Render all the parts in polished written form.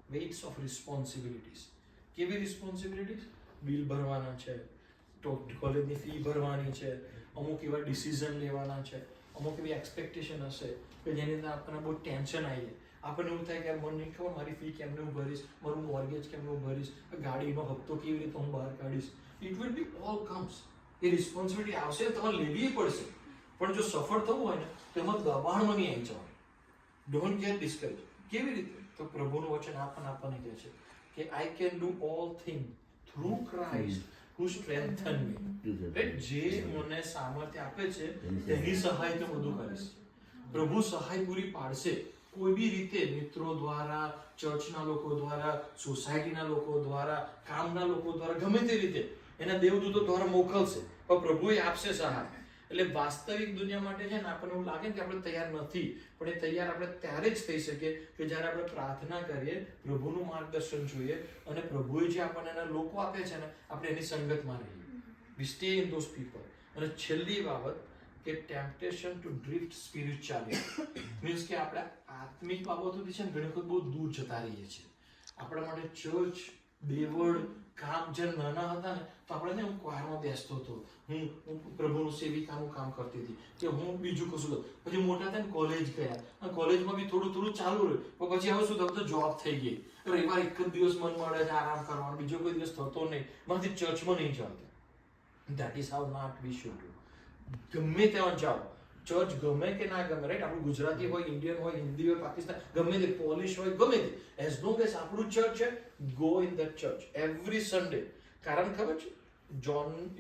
Waits of responsibilities. કેવી responsibilities? Bill ભરવાના છે, તો કોલેજની ફી ભરવાની છે, અમુક એવા ડિસિઝન લેવાના છે, અમુક એવી એક્સપેક્ટેશન હશે કે જેની અંદર આપણને બહુ ટેન્શન આવી જાય. આપણને એવું થાય કે મને નહીં ખબર મારી ફી કેમને હું ભરીશ, મારું મોર્ગેજ કેમને હું ભરીશ, ગાડીનો હપ્તો કેવી રીતે હું બહાર કાઢીશ. It will be all comes. એ રિસ્પોન્સિબિલિટી આવશે, તમારે લેવી પડશે. પણ જો સફળ થવું હોય ને તો એમાં દબાણમાં નહીં આવી જવાનું. Don't get discourage. કેવી રીતે? તો પ્રભુનું વચન આપણને કહે છે કે I can do all thing through Christ who strengthen me. જે મને સામર્થ્ય આપે છે તેની સહાયથી હું બધું કરીશ. પ્રભુ સહાય પૂરી પાડશે કોઈ બી રીતે, મિત્રો દ્વારા, ચર્ચના લોકો દ્વારા, સોસાયટીના લોકો દ્વારા, કામના લોકો દ્વારા, ગમે તે રીતે એના દેવદૂતો દ્વારા મોકલશે, પણ પ્રભુ એ આપશે સહાય. એટલે વાસ્તવિક દુનિયા માટે છે ને આપણને એવું લાગે કે આપણે તૈયાર નથી, પણ એ તૈયાર આપણે ત્યારે જ થઈ શકીએ કે જ્યારે આપણે પ્રાર્થના કરીએ, પ્રભુનું માર્ગદર્શન જોઈએ અને પ્રભુએ જે આપણને એના લોકો આપે છે ને આપણે એની સંગતમાં રહીએ. We stay in those people. અને છેલ્લી બાબત કે temptation to drift spirituality means કે આપણે આત્મિક બાબતોથી છે ને ઘણી વખત બહુ દૂર જતા રહીએ છીએ. આપણા માટે ચર્ચ, દેવળ, કામ જ્યારે નાના હતા ને તો આપણે હું ક્વારમાં બેસતો હતો, હું પ્રભુનું સેવિકાનું કામ કરતી હતી, કે હું બીજું કશું હતું. પછી મોટા થઈને કોલેજ ગયા અને કોલેજમાં બી થોડું થોડું ચાલુ રહ્યું, પણ પછી હવે શું થયું તો જોબ થઈ ગઈ. રવિવાર એક જ દિવસ મન મળે છે આરામ કરવાનો, બીજો કોઈ દિવસ થતો નહીં, મારાથી ચર્ચમાં નહીં ચાલતો. That is how not we should do. ગમે ત્યાં જાઓ, ચર્ચ ગમે કે ના ગમે, રાઈટ? આપણું ગુજરાતી હોય, ઇન્ડિયન હોય, હિન્દી હોય, પાકિસ્તાન, ગમે તે, પોલિશ હોય, ગમે તે, એઝ લોંગ એઝ આપણું ચર્ચ છે, go in the church every Sunday. કારણ ખબર છે?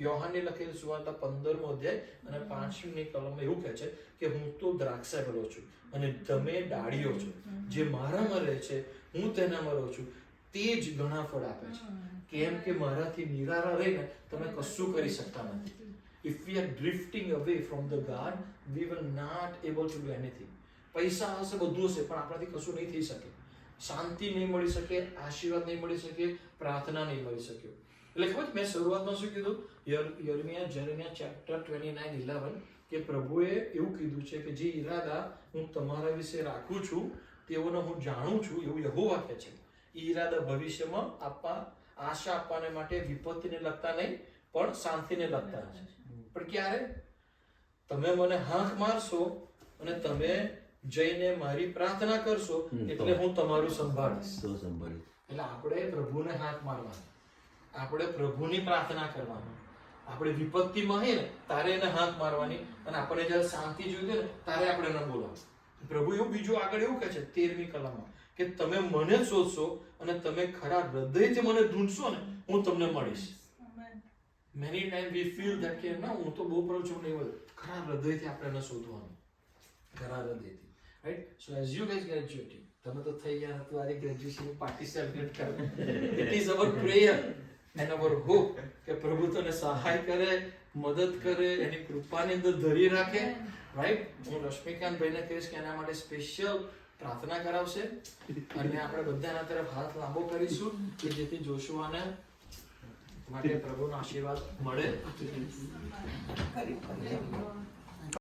યોહાનને લખેલી સુવાર્તા 15મો અધ્યાય અને 5મી કલમમાં એવું કહે છે કે હું તો દ્રાક્ષાવલ્લો છું અને તમે ડાળીઓ છો. જે મારામાં રહે છે, હું તેનામાં રહું છું, તે જ ઘણા ફળ આપે છે. કેમ કે મારાથી નિરાળા રહીને તમે કશું કરી શકતા નથી. If we are drifting away from the God, we will not able to do anything. પૈસા હશે, બધું હશે, પણ આપણાથી કશું નહીં થઈ શકે. શાંતિ નહીં મળી શકે, આશીર્વાદ નહીં મળી શકે, પ્રાર્થના નહીં મળી શકે. એટલે ખબર મેં શરૂઆતમાં શું કીધું? જેરેમિયા ચેપ્ટર 29:11 કે પ્રભુએ એવું કીધું છે કે જે ઈરાદા હું તમારા વિશે રાખું છું તેઓને હું જાણું છું, એવું યહોવા કહે છે. ઈરાદા ભવિષ્યમાં આશા આપવાને માટે વિપત્તિને લગતા નહીં પણ શાંતિને લગતા છે. પણ ક્યારે? તમે મને હાંક મારશો અને તમે જઈને મારી પ્રાર્થના કરશો એટલે હું તમારું સંભાળીશ. એટલે આપણે પ્રભુને હાંક મારવાની, આપણે પ્રભુની પ્રાર્થના કરવાની. આપણે વિપત્તિમાં હે ને તારે એને હાથ મારવાની અને આપણને જ્યારે શાંતિ જોઈતી ને તારે આપણે એને બોલાવવું. પ્રભુ એવું બીજું આગળ એવું કહે છે 13મી કલમમાં કે તમે મને શોધશો અને તમે ખરા હૃદયથી મને ઢૂંઢશો ને હું તમને મળીશ. Many time V feel that કે ના હું તો બહુ પર છું નહીં, ખરા હૃદયથી આપણે એને શોધવાનું, ખરા હૃદયથી, right? So as you guys graduating, તમે તો થઈ ગયા તમારી ગ્રેજ્યુએશન પાર્ટી સેલિબ્રેટ કરો. It is our prayer and our hope કે પ્રભુ તને સહાય કરે, મદદ કરે, એની કૃપાની અંદર ધરી રાખે, રાઈટ? હું રશ્મિકાંત ભાઈને કહીશ કે એના માટે સ્પેશિયલ પ્રાર્થના કરાવશે અને આપણે બધાના તરફ હાથ લાંબો કરીશું કે જેથી જોશુઆને માટે પ્રભુનો આશીર્વાદ મળે.